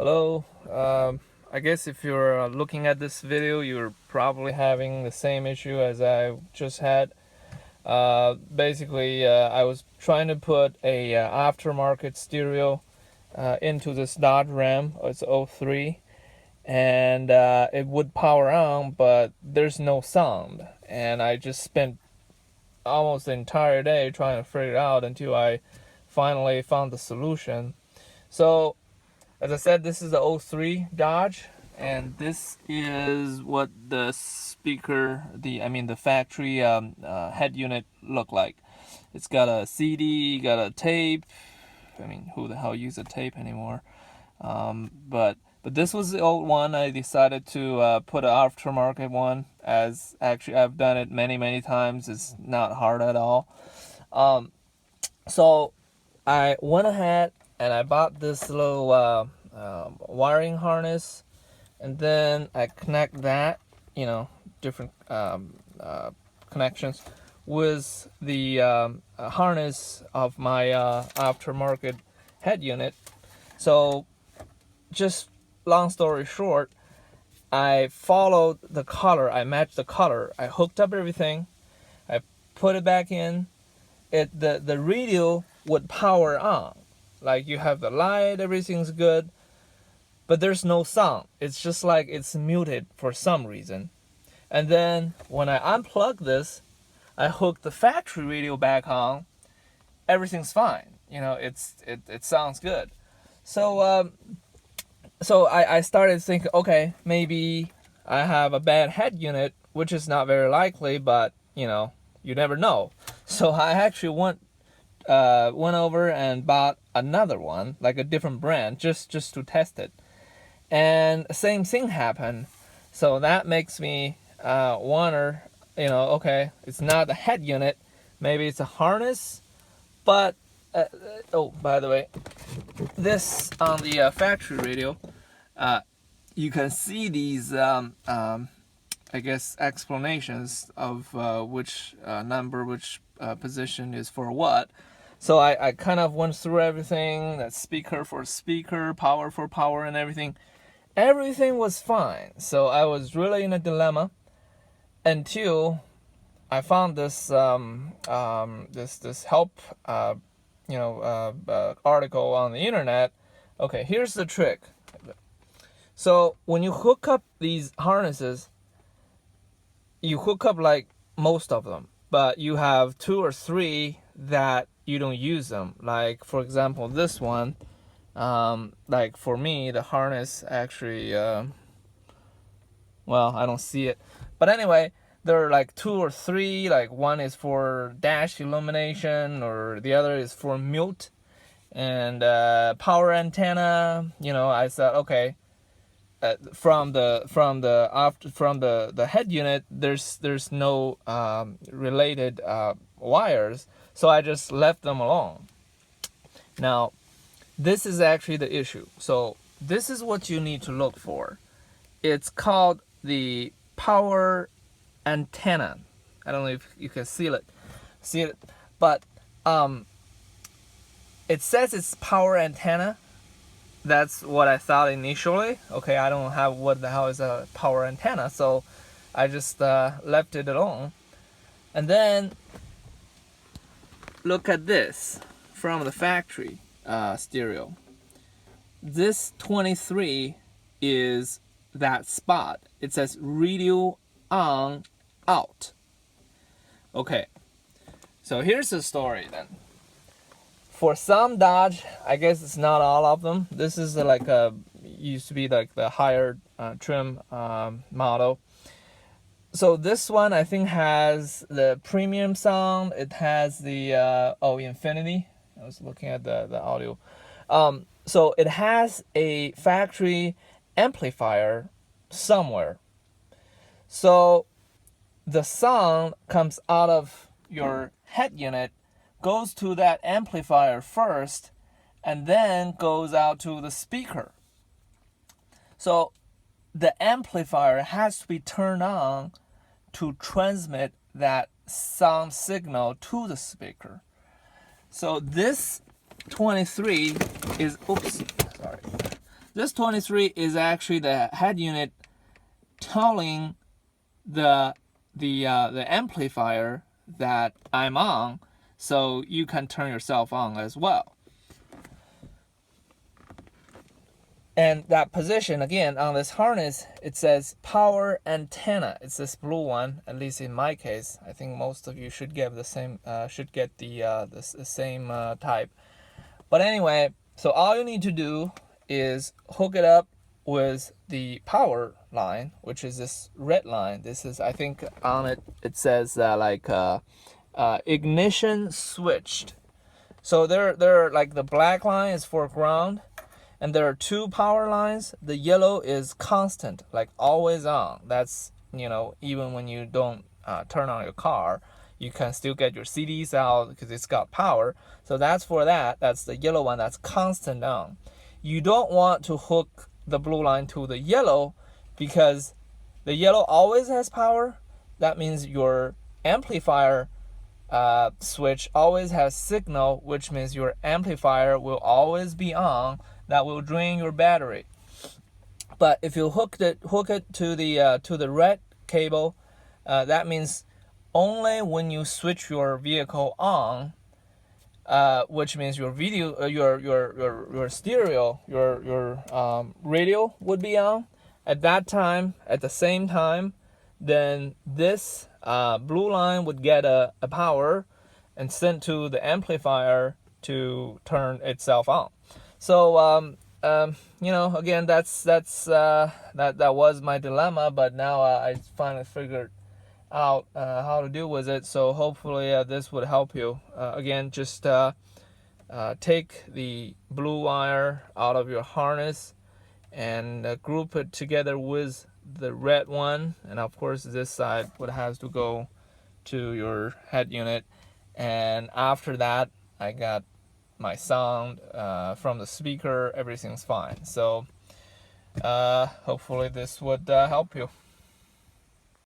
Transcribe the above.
Hello. I guess if you're looking at this video, you're probably having the same issue as I just had. Basically, I was trying to put a aftermarket stereo into this Dodge Ram. It's 03, and it would power on, but there's no sound. And I just spent almost the entire day trying to figure it out until I finally found the solution. So as I said, this is the 03 Dodge, and this is what the speaker, the factory head unit look like. It's got a CD, got a tape. I mean, who the hell uses a tape anymore? But this was the old one. I decided to put an aftermarket one, as actually I've done it many times. It's not hard at all. So I went ahead and I bought this little wiring harness, and then I connect that, different connections with the harness of my aftermarket head unit. So just long story short, I followed the color, I matched the color, I hooked up everything, I put it back in. The radio would power on. Like, you have the light, everything's good, but there's no sound. It's just like it's muted for some reason. And then when I unplug this, I hook the factory radio back on, everything's fine. It sounds good. So I started thinking, okay, maybe I have a bad head unit, which is not very likely, but you never know. So I actually went over and bought another one, like a different brand, just to test it. And same thing happened. So that makes me wonder, okay, it's not the head unit, maybe it's a harness. But oh, by the way, this on the factory radio, you can see these I guess explanations of which number, which position is for what. So I kind of went through everything, that speaker for speaker, power for power, and everything. Everything was fine. So I was really in a dilemma until I found this this help article on the internet. Okay, here's the trick. So when you hook up these harnesses, you hook up like most of them, but you have 2 or 3 that you don't use them. Like, for example, this one, like for me, the harness actually, well, I don't see it. But anyway, there are like 2 or 3, like one is for dash illumination, or the other is for mute, and power antenna. I said, okay, from the head unit, there's no related wires, so I just left them alone. Now, this is actually the issue. So this is what you need to look for. It's called the power antenna. I don't know if you can see it, but it says it's power antenna. That's what I thought initially. Okay, I don't have what the hell is a power antenna, so I just left it alone. And then look at this from the factory stereo. This 23 is that spot. It says radio on out. Okay, so here's the story then. For some Dodge, I guess it's not all of them. This is like used to be like the higher trim model. So this one I think has the premium sound. It has the Infinity. I was looking at the audio. So it has a factory amplifier somewhere. So the sound comes out of your head unit, goes to that amplifier first, and then goes out to the speaker. So the amplifier has to be turned on to transmit that sound signal to the speaker. So this 23 is, this 23 is actually the head unit telling the amplifier that I'm on, so you can turn yourself on as well. And that position, again, on this harness, it says power antenna. It's this blue one, at least in my case. I think most of you should get the same, the same type. But anyway, so all you need to do is hook it up with the power line, which is this red line. This is, I think on it, it says ignition switched. So they're like the black line is for ground, and there are two power lines. The yellow is constant, like always on. That's, even when you don't turn on your car, you can still get your CDs out because it's got power. So that's for that. That's the yellow one, that's constant on. You don't want to hook the blue line to the yellow because the yellow always has power. That means your amplifier switch always has signal, which means your amplifier will always be on. That will drain your battery. But if you hook it to the red cable, that means only when you switch your vehicle on, which means your video, your stereo, your radio would be on at that time. At the same time, then this blue line would get a power and sent to the amplifier to turn itself on. So again, that was my dilemma, but now I finally figured out how to deal with it. So hopefully this would help you. Again, just take the blue wire out of your harness and group it together with the red one, and of course this side would have to go to your head unit. And after that, I got my sound from the speaker. Everything's fine. So hopefully this would help you.